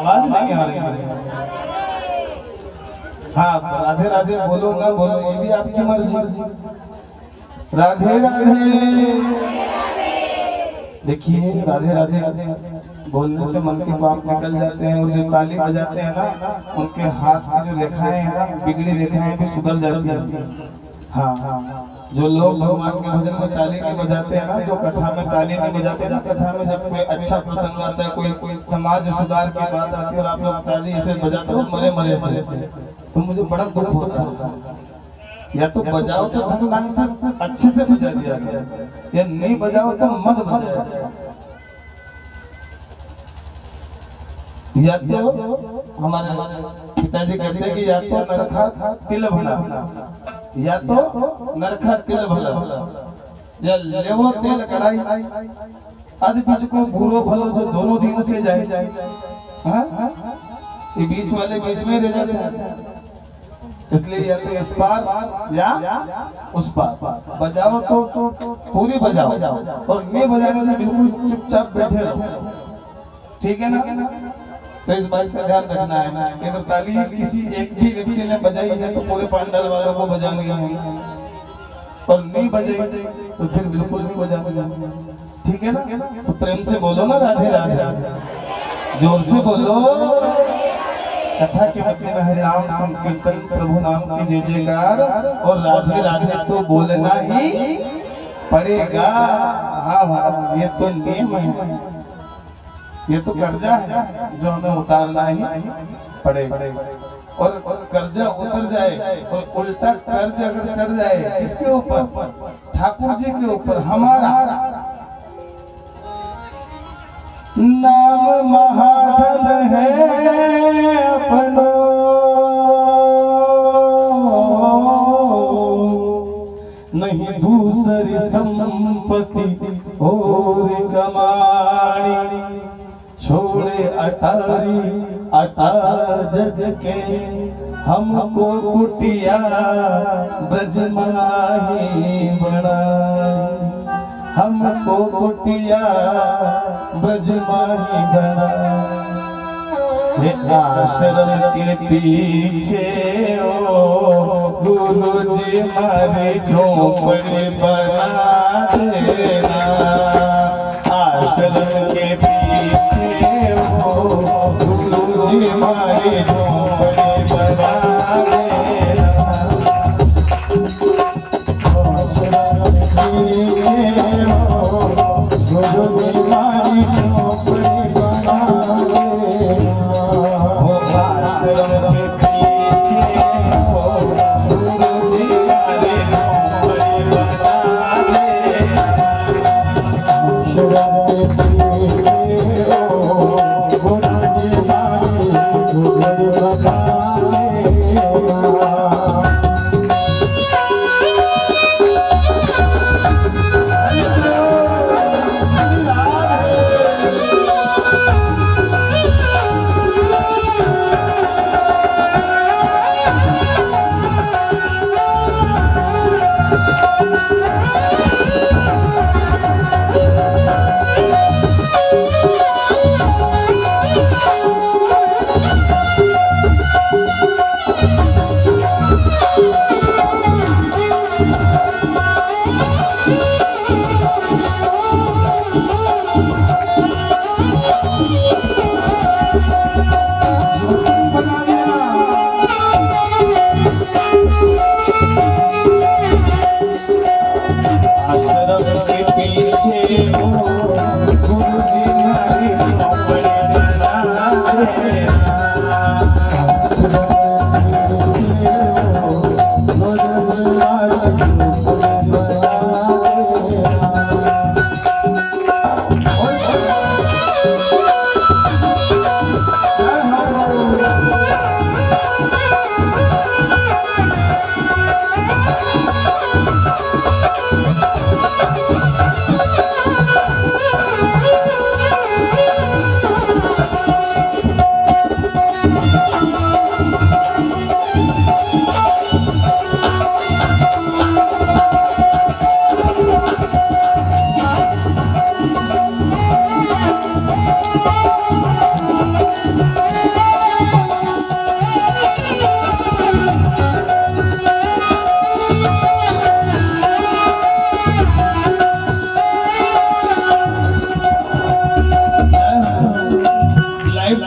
आवाज नहीं आ रही है। हाँ राधे राधे बोलो ना बोलो ये भी आपकी मर्जी। राधे राधे। देखिए राधे राधे बोलने से मन के पाप निकल जाते हैं, और जो ताली बजाते हैं ना उनके हाथ की जो रेखाएं हैं ना बिगड़ी रेखाएं भी सुधर जाती हैं। हाँ जो लोग भगवान के भजन में ताली नहीं बजाते हैं ना, जो कथा में ताली नहीं बजाते ना, कथा में जब कोई अच्छा प्रसंग आता है, कोई समाज सुधार की बात आती है और आप लोग ताली ऐसे बजाते हो मरे मरे से, तो मुझे बड़ा दुख होता है। या तो बजाओ तो ढंग से अच्छे से बजा दिया गया, या नहीं बजाओ तो मत बजाया जाए। या तो हमारे पिताजी कहते हैं कि या तो नरखा तिल भला, या तो नरखा तिल भला, या लेवो तेल कढ़ाई आदि बीच को बुरो भलो जो दोनों दिन से जाए। ये बीच वाले बीच में रह जाते हैं, इसलिए या तो इस पार या उस पार बजाओ तो पूरी बजाओ, और नहीं बजाने से बिल्कुल चुपचाप बैठे रहो, ठीक है ना। तो इस बात का ध्यान रखना है कि अगर ताली किसी एक भी व्यक्ति ने बजाई है तो पूरे पंडाल वालों को बजानी है, और नहीं बजाई तो फिर बिल्कुल नहीं बजानी, ठीक है ना। तो प्रेम से बोलो ना राधे राधे, जोर से बोलो। कथा के मध्य में हरि नाम संकीर्तन प्रभु नाम की जय जयकार, और राधे राधे तो बोलना ही पड़ेगा। हाँ ये तो नियम है, ये तो कर्जा है जो हमें उतारना ही पड़ेगा। और कर्जा उतर जाए और उल्टा कर्ज अगर चढ़ जाए किसके ऊपर? ठाकुर जी के ऊपर। हमारा नाम महाधन है अपनो, नहीं दूसरी संपत्ति और कमानी, छोड़े अटारी अटा जग के हमको कुटिया ब्रजमाही बनाई, हमको कुटिया ब्रजमाही बनाई। आश्रम के पीछे ओ गुरु जी हमारी झोपड़ी बना देना, आश्रम के पीछे ओ गुरु जी हमारी झोपड़ी बना देना, आश्रम के पीछे ओ गुरु जी हमारी झोपड़ी बना देना, आश्रम के पीछे ओ गुरु जी हमारी झोपड़ी बना देना, आश्रम के पीछे ओ गुरु जी हमारी झोपड़ी बना देना।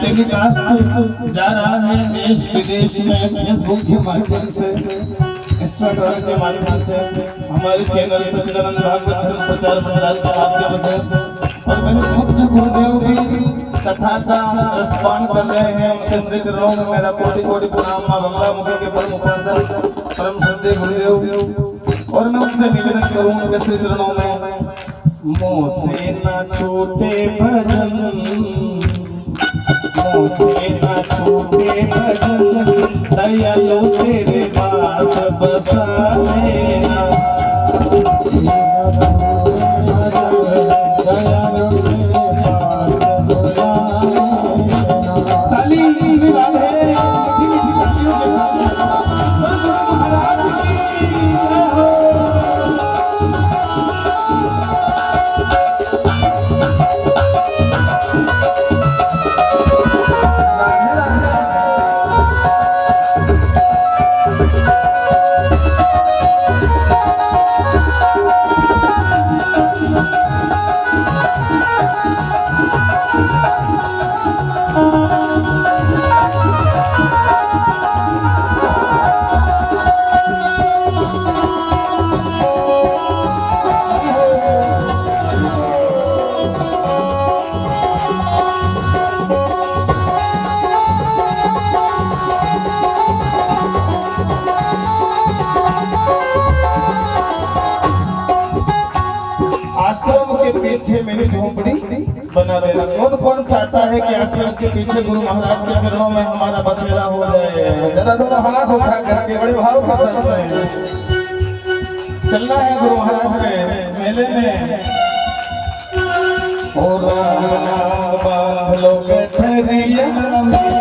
टेलीकास्ट जा रहा है देश विदेश में फेसबुक के माध्यम से, इंस्टाग्राम के माध्यम से, हमारे चैनल सच्चिदानंद भागवत धर्म प्रचार मंडल के माध्यम से, और मेरे पूज्य गुरुदेव भी कथा का रिस्पॉन्ड कर रहे हैं। उनके श्री चरणों में मेरा कोटि कोटि प्रणाम। मां बंगला मुखी के परम उपासक परम श्रद्धेय गुरुदेव, और मैं उनसे निवेदन करूं उनके श्री चरणों में, मोसे न छूटे भजन, मोसे न छूटे भजन, दयालु तेरे पास बसाए ना, आश्रम के पीछे मेरी झोपड़ी बना देना। कौन कौन चाहता है कि आश्रम के पीछे गुरु महाराज के चरणों में हमारा बसेरा हो जाए? जरा थोड़ा हाथ उठा करके बड़े भाव के साथ चलना है गुरु महाराज के मेले में। ओ राम बांध लो गठरिया में,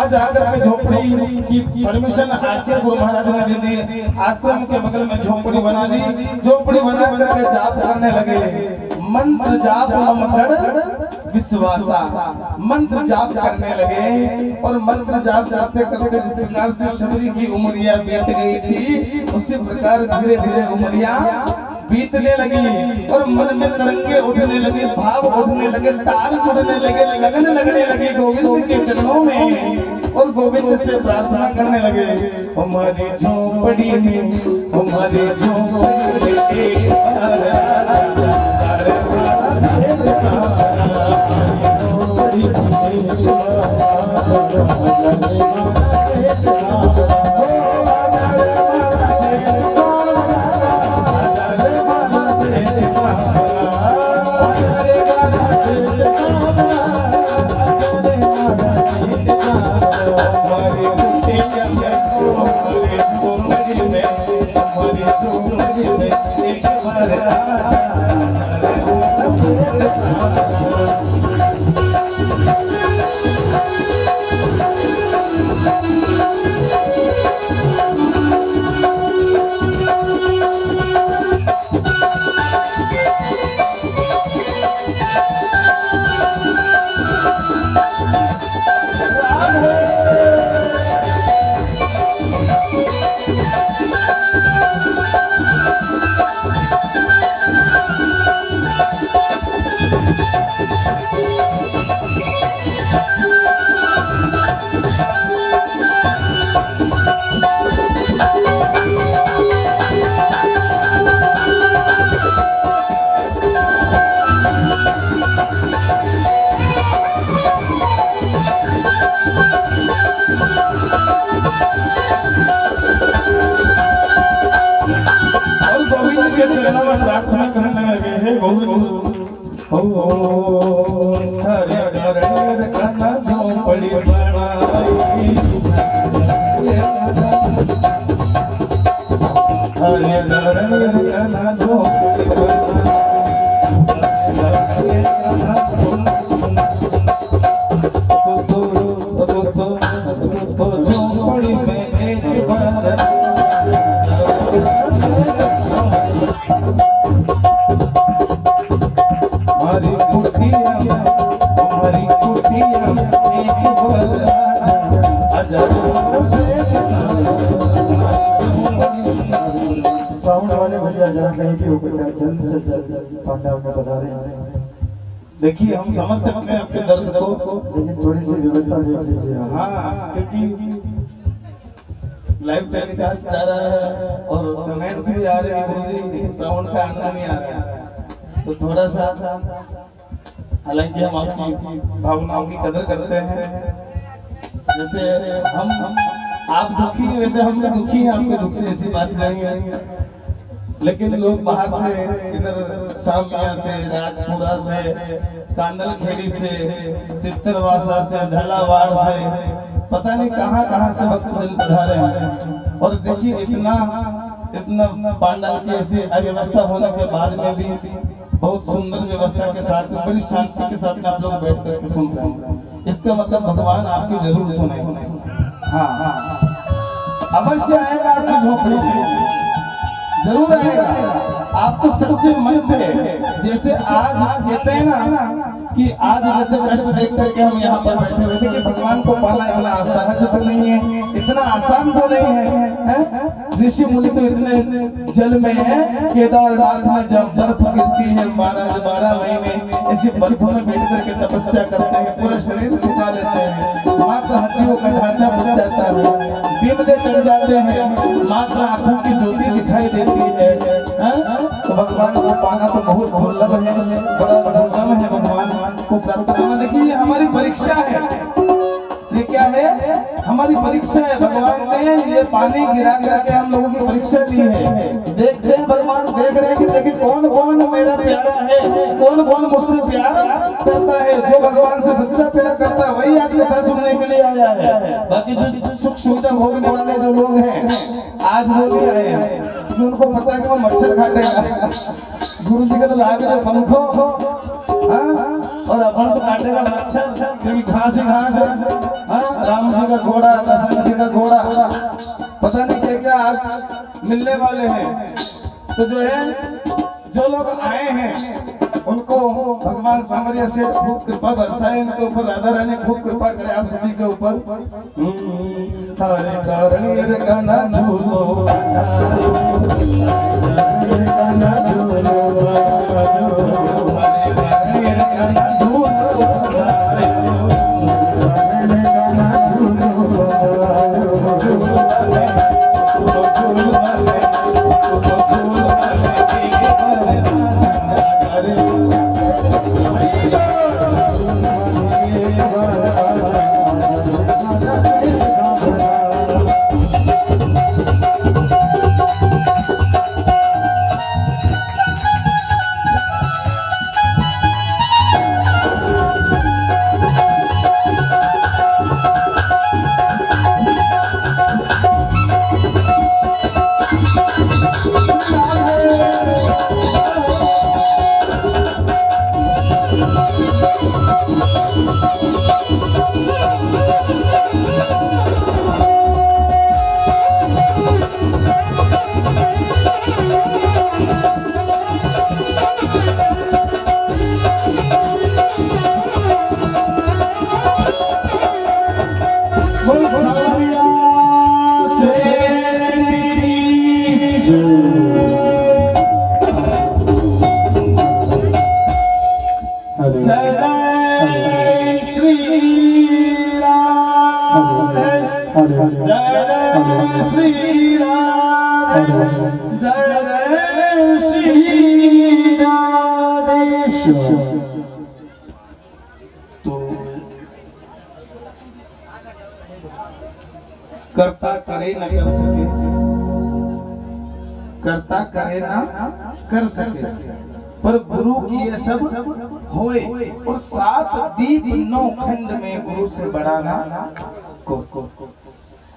जाकर के झोपड़ी की परमिशन आके गुरु महाराज ने दे दी। आश्रम के बगल में झोपड़ी बना ली। झोपड़ी बना करके जाप करने लगे। मंत्र जाप ममगढ़ विश्वासा, मंत्र जाप करने लगे। और मंत्र जाप जापते करते जिस प्रकार से शबरी की उमरियां बीत गई थी, उसी प्रकार धीरे धीरे उमरियां बीतने लगी। और मन में तरंगे उठने लगे, भाव उठने लगे, ताल जुड़ने लगे, लगन लगने लगे गोविंद के चरणों में। और गोविंद से प्रार्थना करने लगे, हमारी झोपड़ी में, हमारी झोपड़ी हमारी खुशियाँ हमारी झोपड़ी में एक बार प्रार्थना करने लगे हैं हरे हरे खाना झोपड़ी बनाई हरे हरे खाना झोपड़ी झोपड़ी में एक बार साउंड वाले भैया जहाँ कहीं भी होकर जल्द से जल्द पंडाल में बजा रहे हैं। देखिए हम समझ सकते हैं अपने दर्द को, लेकिन थोड़ी सी व्यवस्था देख लीजिए। हाँ, क्योंकि लाइव टेलीकास्ट जा रहा है और कमेंट्स भी आ रहे हैं गुरुजी साउंड का आनंद नहीं आ रहा है, तो थोड़ा सा, हालांकि हम आपकी भावनाओं की कदर करते हैं। जैसे हम आप दुखी हैं वैसे हम भी दुखी हैं, आपके दुख से ऐसी बात नहीं है, लेकिन लोग बाहर से इधर सामिया से, राजपुरा से, कांदल खेड़ी से, तित्तरवासा से, झालावाड़ से, पता नहीं कहां कहां से भक्त दिल पधारे हैं। और देखिए इतना पांडाल की ऐसी अव्यवस्था होने के बाद में भी बहुत सुंदर व्यवस्था के साथ में, बड़ी शांति के साथ में आप लोग बैठ करके सुनते हैं। इसका मतलब भगवान आपकी जरूर सुने। हाँ हाँ, अवश्य आएगा आपकी झोपड़ी से, जरूर आएगा। आप तो सच्चे मन से, जैसे आज कहते हैं ना कि आज जैसे कष्ट देख करके हम यहाँ पर बैठे हुए थे कि भगवान को पाना इतना सहज तो नहीं है, इतना आसान तो नहीं है। ऋषि मुनि तो इतने जल में है, केदारनाथ में जब बर्फ गिरती है 12 महीने ऐसी बर्फ में बैठ करके तपस्या करते हैं, पूरा शरीर सुखा लेते हैं, मात्र हड्डियों का ढांचा बच जाता है, बिमले चढ़ जाते हैं, मात्र आंखों की ज्योति दिखाई देती है। तो भगवान को पाना तो बहुत दुर्लभ है, बड़ा दुर्लभ है भगवान को प्राप्त करना। देखिए हमारी परीक्षा है, ये क्या है? हमारी परीक्षा है। भगवान ने ये पानी गिरा करके हम लोगों की परीक्षा ली है। देखते हैं भगवान, देख रहे हैं कि देखिए कौन कौन मेरा प्यारा है, कौन कौन मुझसे प्यार करता है। जो भगवान से सच्चा प्यार करता है वही आज कथा सुनने के लिए आया है। बाकी जो सुख सुविधा भोगने वाले जो लोग हैं आज वो नहीं आए हैं, क्योंकि उनको पता है कि वो मच्छर काटेगा। गुरु जी का तो लाग रहे पंखों और अपन तो काटेगा मच्छर, क्योंकि घास ही घास है। राम जी का घोड़ा, कृष्ण जी का घोड़ा, पता नहीं क्या क्या आज मिलने वाले हैं। तो जो है, जो लोग आए हैं उनको भगवान सामरिया से खूब कृपा बरसाए, इनके ऊपर राधा रानी खूब कृपा करे आप सभी के ऊपर। हरे कारण गाना झूलो, गाना झूलो, जय श्री राधे, जय श्री राधेश्वर। तो करता करे न कर सके, करता करे ना कर सके, पर गुरु की ये सब होए। और 7 दीप 9 खंड में गुरु से बड़ा ना को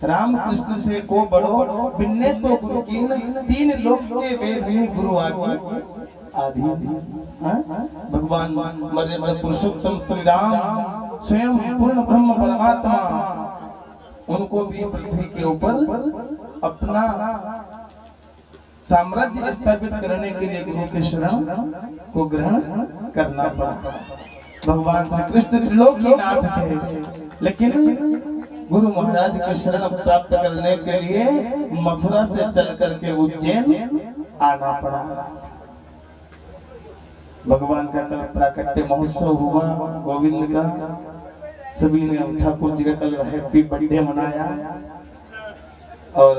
राम कृष्ण से को बड़ो बिन्ने तो गुरु की 3 लोक के वेद में गुरु आदि आदि। भगवान मर्यादा पुरुषोत्तम श्री राम स्वयं पूर्ण ब्रह्म परमात्मा, उनको भी पृथ्वी के ऊपर अपना साम्राज्य स्थापित करने के लिए गुरु के शरण को ग्रहण करना पड़ा। भगवान श्री कृष्ण त्रिलोकीनाथ थे, लेकिन गुरु महाराज के शरण प्राप्त करने के लिए मथुरा से चल करके उज्जैन आना पड़ा। भगवान का कल प्राकट्य महोत्सव हुआ गोविंद का, सभी ने ठाकुर जी का कल हैप्पी बर्थडे मनाया और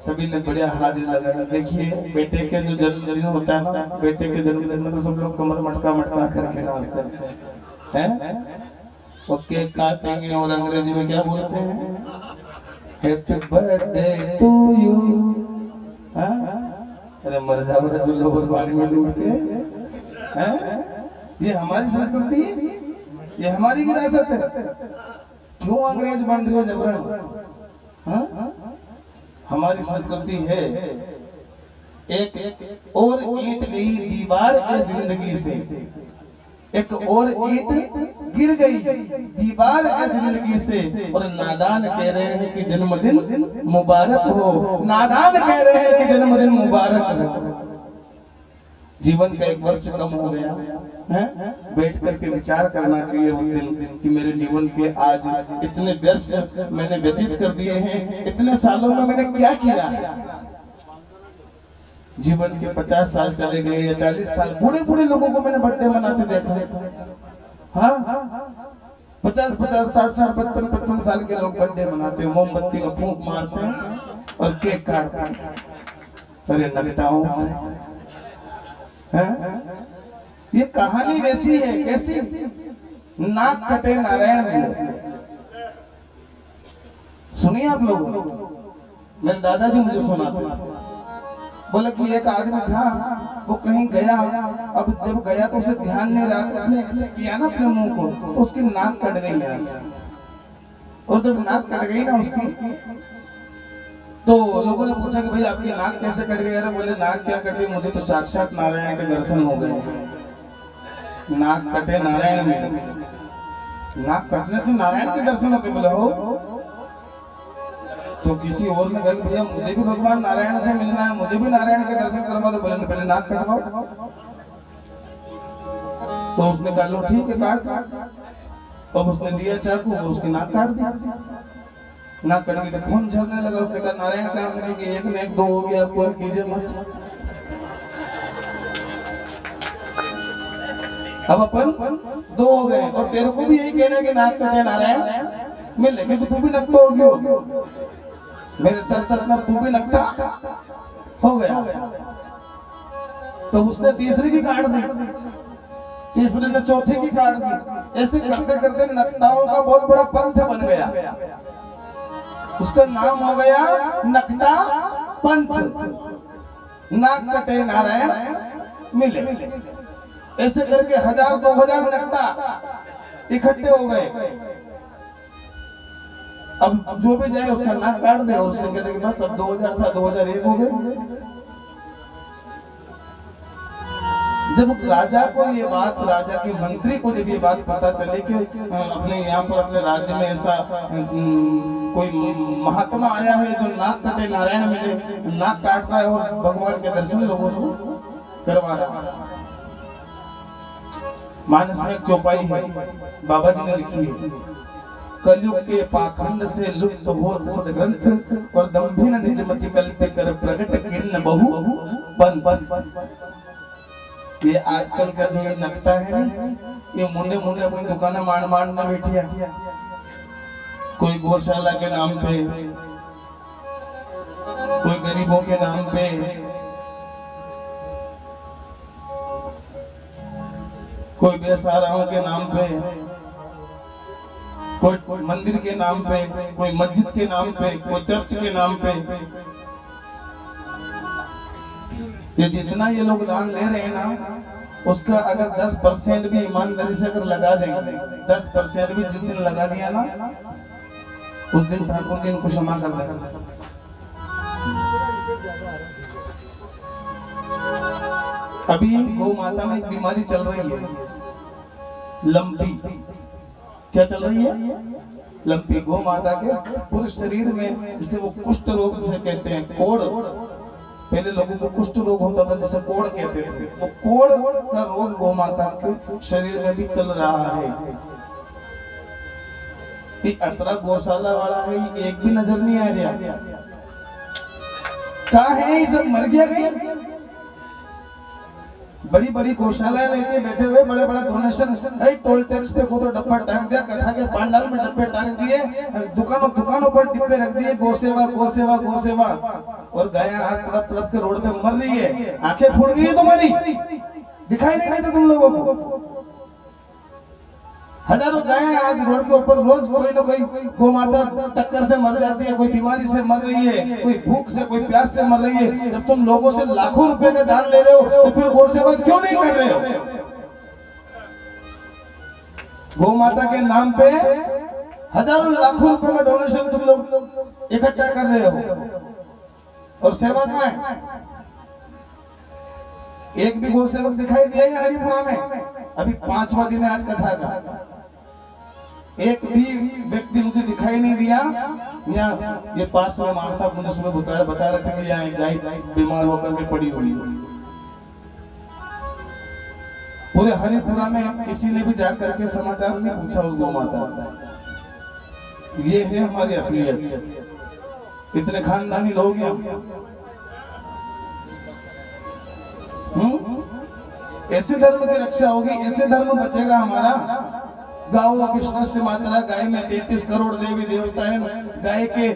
सभी ने बढ़िया हाजिरी लगाया। देखिए बेटे के जो जन्मदिन होता है ना, बेटे के जन्मदिन में तो सब लोग कमर मटका मटका करके नाचते हैं, वो केक काटेंगे और अंग्रेजी में क्या बोलते हैं, हैप्पी बर्थडे टू यू। अरे मर जाओ रसगुल्लो और पानी में डूब के। ये हमारी संस्कृति है, ये हमारी विरासत है। क्यों अंग्रेज बन रहे हो जबरन? हमारी संस्कृति है। एक और ईंट गई दीवार की जिंदगी से, एक और ईंट गिर गई दीवार की जिंदगी से, और नादान कह रहे हैं कि जन्मदिन मुबारक हो, नादान कह रहे हैं कि जन्मदिन मुबारक हो। जीवन का 1 वर्ष कम हो गया है, बैठ करके विचार करना चाहिए उस दिन कि मेरे जीवन के आज इतने वर्ष मैंने व्यतीत कर दिए हैं, इतने सालों में मैंने क्या किया है। जीवन के 50 साल चले गए या 40 साल, बूढ़े बूढ़े लोगों को मैंने बर्थडे मनाते देखा। हाँ 50-50, 60-60, 55-55 साल के लोग बर्थडे मनाते हैं, मोमबत्ती में फूंक मारते हैं और केक काटते हैं। अरे नगटाओ, ये कहानी वैसी है, कैसी? नाक कटे नारायण मिले। सुनिए आप लोग, मेरे दादाजी मुझे सुनाते थे, बोले कि एक आदमी था, वो कहीं गया, अब जब गया तो उसे ध्यान नहीं रहा, उसने ऐसे किया ना अपने मुंह को, तो उसकी नाक कट गई यहाँ से। और जब नाक कट गई ना उसकी, तो लोगों ने पूछा कि भाई आपकी नाक कैसे कट गई? अरे बोले नाक क्या कटी, मुझे तो साक्षात नारायण के दर्शन हो गए। नाक कटे नारायण मिले, नाक कटने से नारायण के दर्शन होते? बोले हो। तो किसी और ने कहा भैया मुझे भी भगवान नारायण से मिलना है, मुझे भी नारायण के दर्शन करवा दो। बोले पहले नाक कटवाओ। तो उसने कहा लो ठीक है काट। अब उसने लिया चाकू और उसकी नाक काट दी। नाक कट गई तो खून झरने लगा। उसने कहा नारायण का हमने कि 1 में 1 2 हो गया, कोई कीजिए मत। अब अपन 2 हो गए और तेरे को भी यही कहना है कि नाक कटे नारायण मिले, क्योंकि तू भी नकटा हो गया, मेरे साथ साथ में तू भी नकटा हो गया। तो उसने तीसरी की काट दी, तीसरे ने चौथी की काट दी। ऐसे करते करते नकटाओं का बहुत बड़ा पंथ बन गया। उसका नाम हो गया नकटा पंथ। नाक कटे नारायण मिले। ऐसे करके 1000-2000 नकटा इकट्ठे हो गए। अब जो भी जाए उसका नाक काट दे और उससे कहते कि बस अब 2000 था 2001 हो गए। जब राजा को ये बात, राजा के मंत्री को जब ये बात पता चले कि अपने यहाँ पर अपने राज्य में ऐसा कोई महात्मा आया है जो नाक कटे नारायण मिले, नाक काट रहा है और भगवान के दर्शन लोगों को करवा रहा है। मानस में एक चौपाई है, बाबा जी ने लिखी है, कलयुग के पाखंड से लुप्त हो सदग्रंथ और दंभिन निजमति कल्प कर प्रगट किन्न बहु बन बन। ये आजकल का जो ये नकटा है ना, ये मुंडे मुंडे अपनी दुकानें मांड मांड में बैठी है। कोई कोई गौशाला के नाम पे, कोई गरीबों के नाम पे, कोई बेसहाराओं के नाम पे, कोई मंदिर के नाम पे, कोई मस्जिद के नाम पे, कोई चर्च के नाम पे। ये जितना ये लोग दान ले रहे हैं ना, उसका अगर 10% भी ईमानदारी से अगर लगा देंगे, 10% भी जिस दिन लगा दिया ना, उस दिन ठाकुर जी इनको क्षमा कर देगा। अभी गौ माता में एक बीमारी चल रही है, लंपी। क्या चल रही है? लंपी। गौ माता के पूरे शरीर में, जिसे वो कुष्ठ रोग से कहते हैं, कोढ़। पहले लोगों को कुष्ठ रोग होता था जिसे कोढ़ कहते थे, वो कोढ़ का रोग गौ माता के शरीर में भी चल रहा है। ये अतरा गौशाला वाला है, ये एक भी नजर नहीं आ रहा। कहाँ है? ये सब मर गया क्या? बड़ी बड़ी गौशालाएं लेके बैठे हुए, बड़े बड़े डोनेशन, टोल टैक्स पे को तो डब्बा टांग दिया, कथा के पंडाल में डब्बे टांग दिए, दुकानों दुकानों पर डिब्बे रख दिए, गौ सेवा गौ सेवा गौ सेवा। और गायें आज तड़प तड़प के रोड पे मर रही है, आंखें फूट गई है तुम्हारी, दिखाई नहीं देते तुम लोगों को। हजारों गायें आज रोड के ऊपर रोज कोई ना कोई गौ माता टक्कर से मर जाती है, कोई बीमारी से मर रही है, कोई भूख से, कोई प्यास से मर रही है। जब तुम लोगों से लाखों रुपए के दान ले रहे हो, तो फिर गौ सेवा क्यों नहीं कर रहे हो? गौ माता के नाम पे हजारों लाखों रुपए में डोनेशन तुम लोग इकट्ठा कर रहे हो, और सेवा कहाँ है? एक भी गौ सेवक दिखाई दिया है हरिपुरा में? अभी 5वां दिन है आज कथा का, एक भी व्यक्ति मुझे दिखाई नहीं दिया। यहाँ ये पास में मां साहब मुझे सुबह बता रहे थे कि यहाँ एक गाय बीमार होकर के पड़ी हुई है। पूरे हरिपुरा में किसी ने भी जाकर के समाचार नहीं पूछा उस गौ माता। ये है हमारी असलियत। इतने खानदानी लोग हैं। ऐसे धर्म की रक्षा होगी, ऐसे धर्म बचेगा हमारा। गाओ विश्वास से मात्रा, गाय में 33 करोड़ देवी देवता है, गाय के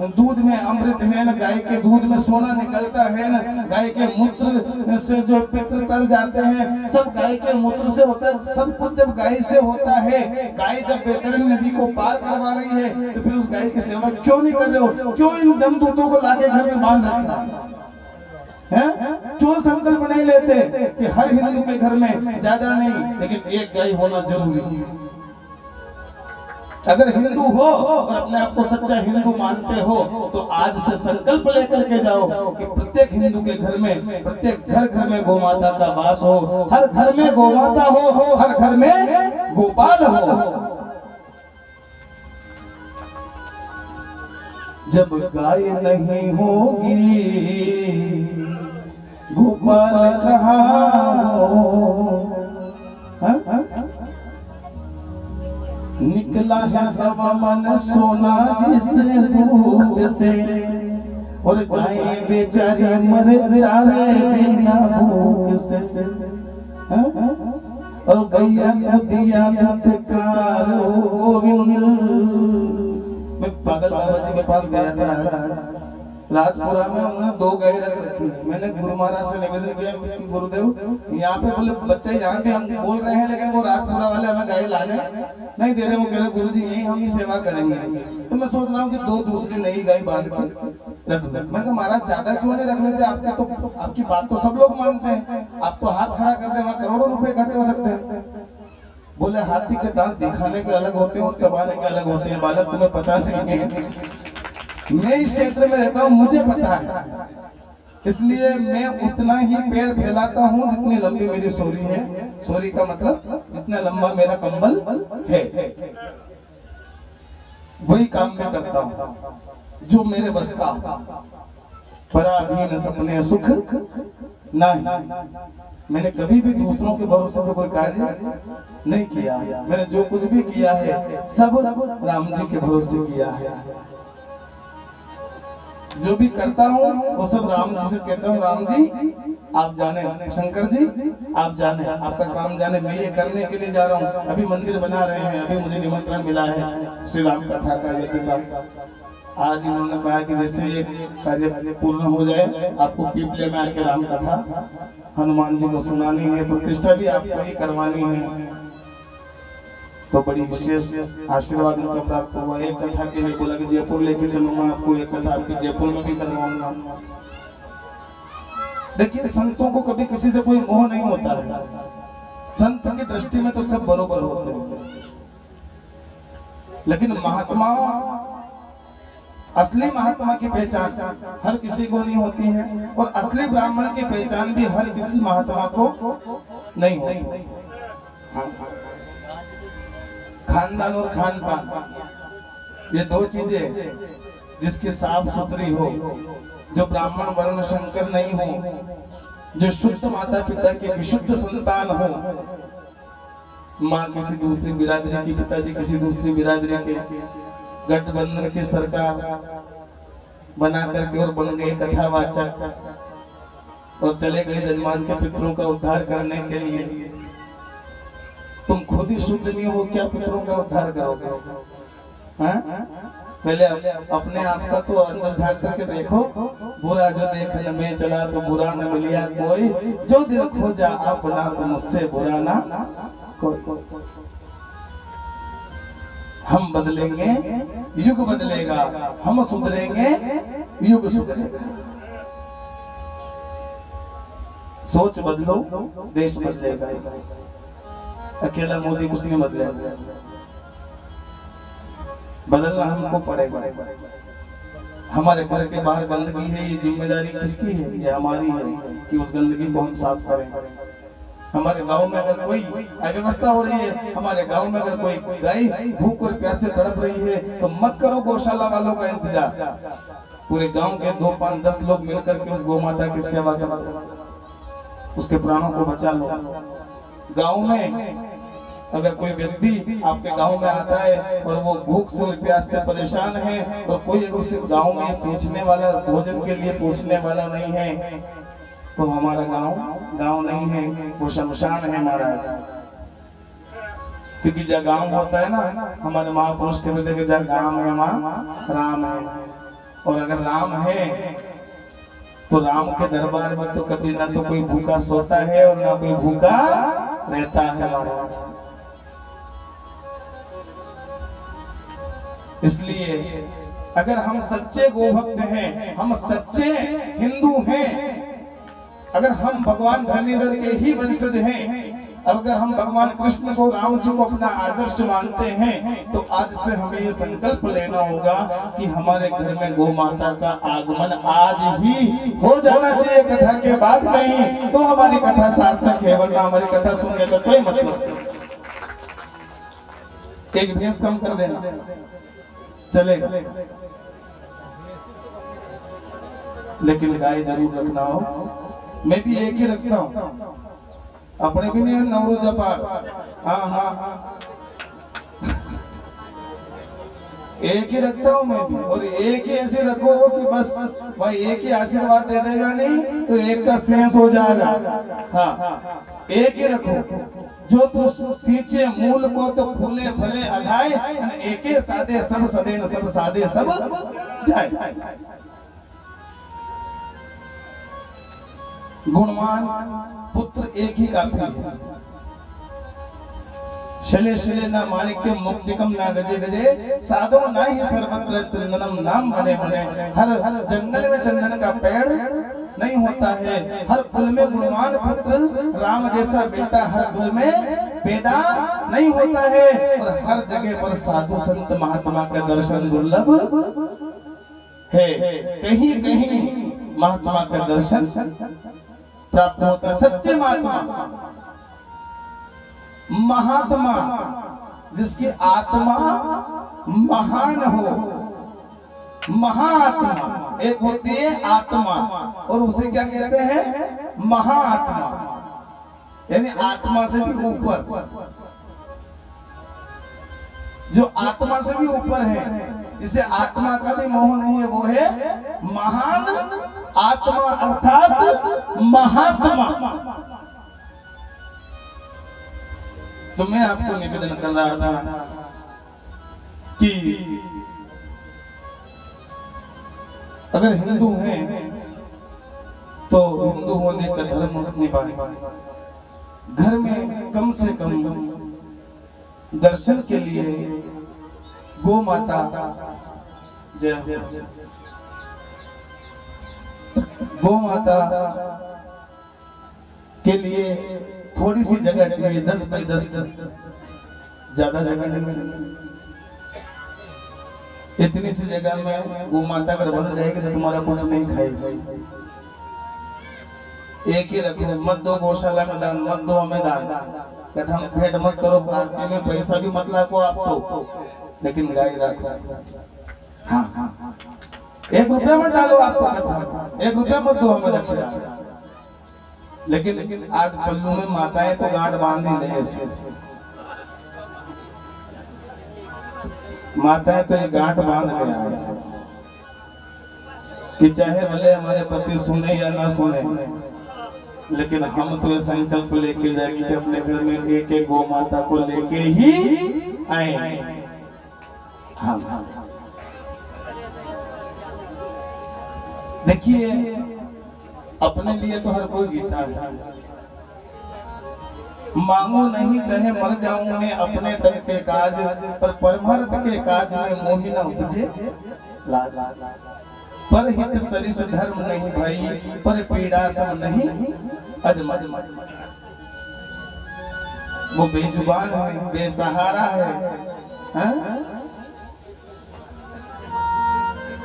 दूध में अमृत है न, गाय के दूध में सोना निकलता है न, गाय के मूत्र से जो पितृ तर जाते हैं सब गाय के मूत्र से होता है। सब कुछ जब गाय से होता है, गाय जब बेहतरीन नदी को पार करवा रही है, तो फिर उस गाय की सेवा क्यों नहीं कर रहे हो? क्यों इन जमदूतों को लाके घर में बांध रखा है? क्यों संकल्प नहीं लेते कि हर हिंदू के घर में ज्यादा नहीं लेकिन एक गाय होना जरूरी है? अगर हिंदू हो और अपने आप को सच्चा हिंदू मानते हो, तो आज से संकल्प लेकर के जाओ कि प्रत्येक हिंदू के घर में, प्रत्येक घर में गौ माता का वास हो, हर घर में गौ माता हो, हर घर में गोपाल हो। जब गाय नहीं होगी गोपाल कहाँ हो? निकला है सब मन सोना जिस दूध से, और गाय बेचारी मर जाए बिना भूख से। और गैया को दिया दुत्कारो गोविंद। मैं पागल बाबा जी के पास गया था राजपुरा में, उन्होंने 2 गाय रख रखी। मैंने गुरु महाराज से निवेदन किया कि गुरुदेव यहाँ पे बोले बच्चे यहाँ भी हम बोल रहे हैं, लेकिन वो राजपुरा वाले हमें गाय लाने नहीं दे रहे। वो कह रहे गुरु जी यही हम ही सेवा करेंगे। तो मैं सोच रहा हूँ कि 2 दूसरी नई गाय बांध के रख दो। मैंने कहा महाराज ज्यादा क्यों नहीं रख लेते? आपकी बात तो सब लोग मानते हैं, आप तो हाथ खड़ा कर दे, वहाँ करोड़ों रुपए इकट्ठे हो सकते हैं। बोले हाथी के दांत दिखाने के अलग होते हैं और चबाने के अलग होते हैं बालक, तुम्हें पता नहीं है। मैं इस क्षेत्र में रहता हूँ, मुझे पता है, इसलिए मैं उतना ही पैर फैलाता हूँ जितनी लंबी मेरी सोरी है। सोरी का मतलब जितना लंबा मेरा कंबल है, वही काम मैं करता हूँ जो मेरे बस का। पराधीन सपने सुख नहीं। मैंने कभी भी दूसरों के भरोसे पे कोई कार्य नहीं किया। मैंने जो कुछ भी किया है सब राम जी के भरोसे किया है। जो भी करता हूँ वो सब राम जी से कहता हूँ, राम जी आप जाने, शंकर जी आप जाने, आपका काम जाने, मैं ये करने के लिए जा रहा हूँ। अभी मंदिर बना रहे हैं, अभी मुझे निमंत्रण मिला है श्री राम कथा का, यज्ञ का। आज इन्होंने कहा कि जैसे ये कार्य पूर्ण हो जाए आपको पीपले में आके राम कथा हनुमान जी को सुनानी है, प्रतिष्ठा भी आपको ही करवानी है। तो बड़ी विशेष आशीर्वाद उनका प्राप्त हुआ। एक कथा के लिए बोला कि जयपुर लेके चलूंगा आपको, एक कथा आपकी जयपुर में भी करवाऊंगा। देखिए संतों को कभी किसी से कोई मोह नहीं होता है, संत की दृष्टि में तो सब बरोबर होते हैं। लेकिन महात्मा, असली महात्मा की पहचान हर किसी को नहीं होती है, और असली ब्राह्मण की पहचान भी हर किसी महात्मा को नहीं होती। खानदान और खान पान ये दो चीजें जिसकी साफ सुथरी हो, जो ब्राह्मण वर्ण शंकर नहीं हो, जो शुद्ध माता पिता के विशुद्ध संतान हो, माँ किसी दूसरी बिरादरी की, पिताजी किसी दूसरी बिरादरी के, गठबंधन की सरकार बना करके और बन गए कथावाचक और चले गए जजमान के पितरों का उद्धार करने के लिए। तुम खुद ही शुद्ध नहीं हो, क्या पितरों का उद्धार करोगे? पहले अपने आप का तो अंदर झांक करके देखो। बुरा जो देखने में चला तो बुरा न मिलिया कोई, जो दिल खोजा अपना तो मुझसे बुरा ना कोई। हम बदलेंगे युग बदलेगा, हम सुधरेंगे युग सुधरेगा। सोच बदलो देश बदलेगा। अकेला मोदी कुछ नहीं बदलेगा, बदलना हमको पड़ेगा। हमारे घर के बाहर गंदगी है, ये जिम्मेदारी किसकी है? ये हमारी है कि उस गंदगी को हम साफ करें। हमारे गांव में अगर कोई अव्यवस्था हो रही है, हमारे गांव में अगर कोई गाय भूख और प्यास से तड़प रही है, तो मत करो गौशाला वालों का इंतजार। पूरे गांव के 2, 5, 10 लोग मिलकर के उस गौ माता की सेवा करो, उसके प्राणों को बचा लो। गांव में अगर कोई व्यक्ति आपके गांव में आता है और वो भूख से और प्यास से परेशान है, और कोई अगर उसे गांव में पूछने वाला, भोजन के लिए पूछने वाला नहीं है, तो हमारा गांव नहीं है, वो शमशान है महाराज। क्योंकि जहाँ गांव होता है ना, हमारे महापुरुष कहते थे कि जहाँ गांव है वहाँ राम है, और अगर राम है तो राम के दरबार में तो कभी ना तो कोई भूखा सोता है और ना कोई भूखा रहता है महाराज। इसलिए अगर हम सच्चे गोभक्त हैं, हम सच्चे हिंदू हैं, अगर हम भगवान धरनीधर के ही वंशज हैं, अगर हम भगवान कृष्ण को, राम जी को अपना आदर्श मानते हैं, तो आज से हमें ये संकल्प लेना होगा कि हमारे घर में गौ माता का आगमन आज ही हो जाना चाहिए, कथा के बाद नहीं तो हमारी कथा सार्थक है, वरना हमारी कथा सुनने का कोई मतलब नहीं। एक भैंस कम कर देना चलेगा, लेकिन गाय जरूर रखना हो। मैं भी एक ही रखता हूँ, अपने भी नहीं नवरोजा पाठ। हाँ एक ही रखता हूँ मैं भी, और एक ही ऐसे रखो कि बस भाई एक ही आशीर्वाद दे देगा, नहीं तो एक का सेंस हो जाएगा। हाँ एक ही रखो, जो तू सींचे मूल को तो फूले फले अघाए, एक ही सादे सब सदे न सब सादे सब जाए। गुणवान पुत्र एक ही काफी है। शले शले ना माणिक्य मुक्तिकम ना गजे गजे, साधो ना ही सर्वत्र चंदनम नाम मने मने। हर जंगल में चंदन का पेड़ नहीं होता है, हर कुल में गुणवान पुत्र राम जैसा बेटा हर कुल में पैदा नहीं होता है, और हर जगह पर साधु संत महात्मा का दर्शन दुर्लभ है। कहीं कहीं महात्मा का दर्शन प्राप्त होता है। सच्चे महात्मा जिसकी आत्मा महान हो, महाआत्मा एक होती है आत्मा, और उसे क्या कहते हैं? महाआत्मा, यानी आत्मा से भी ऊपर, जो आत्मा से भी ऊपर है, जिसे आत्मा का भी मोह नहीं है, वो है आत्मा अर्थात महात्मा। तो मैं आपको निवेदन कर रहा था कि अगर हिंदू हैं तो हिंदू होने का धर्म निभाएं। घर में कम से कम दर्शन के लिए गौ माता जय हो, गौ माता के लिए थोड़ी सी जगह चाहिए, 10 बाई 10, ज्यादा जगह नहीं चाहिए। इतनी सी जगह में गौ माता अगर बन जाएगी तो तुम्हारा कुछ नहीं खाएगी। एक ही रखो, मत दो गौशाला में दान, मत दो हमें दान, कहते हम भेंट मत करो, आरती में पैसा भी मत लाको आप तो, लेकिन गाय रखो। हाँ, 1 रुपया मत डालो आप तो, कहता 1 रुपया मत दो हमें दक्षिणा। लेकिन आज पल्लू में माताएं तो गांठ बांध ही नहीं, ऐसे माताएं तो ये गांठ बांध रहे आज कि चाहे भले हमारे पति सुने या ना सुने, लेकिन हम तो ये संकल्प लेके जाएंगे कि अपने घर में एक एक गौ माता को लेके ही आए। हाँ, देखिए अपने लिए तो हर कोई जीता है, मांगू नहीं चाहे मर जाऊं मैं अपने तन के काज, पर परमार्थ के काज में मोहि न उपजे लाज। पर हित सरिस धर्म नहीं भाई, पर पीड़ा सम नहीं अजमज। वो बेजुबान है, बेसहारा है, हाँ?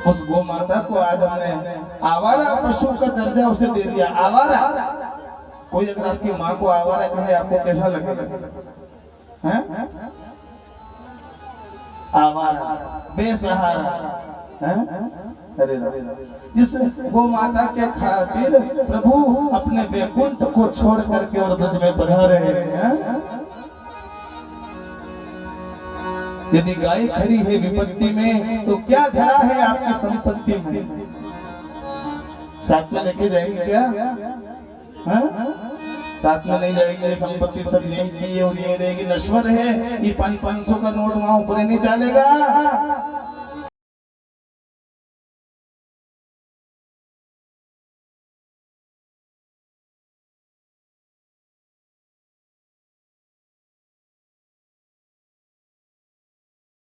उस गौ माता को आज हमने आवारा पशु का दर्जा उसे दे दिया। आवारा, कोई अगर आपकी माँ को आवारा कहे आपको कैसा लगेगा? हैं? आवारा, बेसहारा, हैं? अरे जिस गौ माता के खातिर प्रभु अपने वैकुंठ को छोड़ करके और ब्रज में पधारे हैं। यदि गाय खड़ी है विपत्ति में तो क्या धरा है आपकी संपत्ति में? साथ में लेके जाएंगे क्या? हाँ? साथ में नहीं जाएंगे, संपत्ति सब यही की और ये रहेगी, नश्वर है। ये 500 का नोट वहां ऊपर नहीं चलेगा।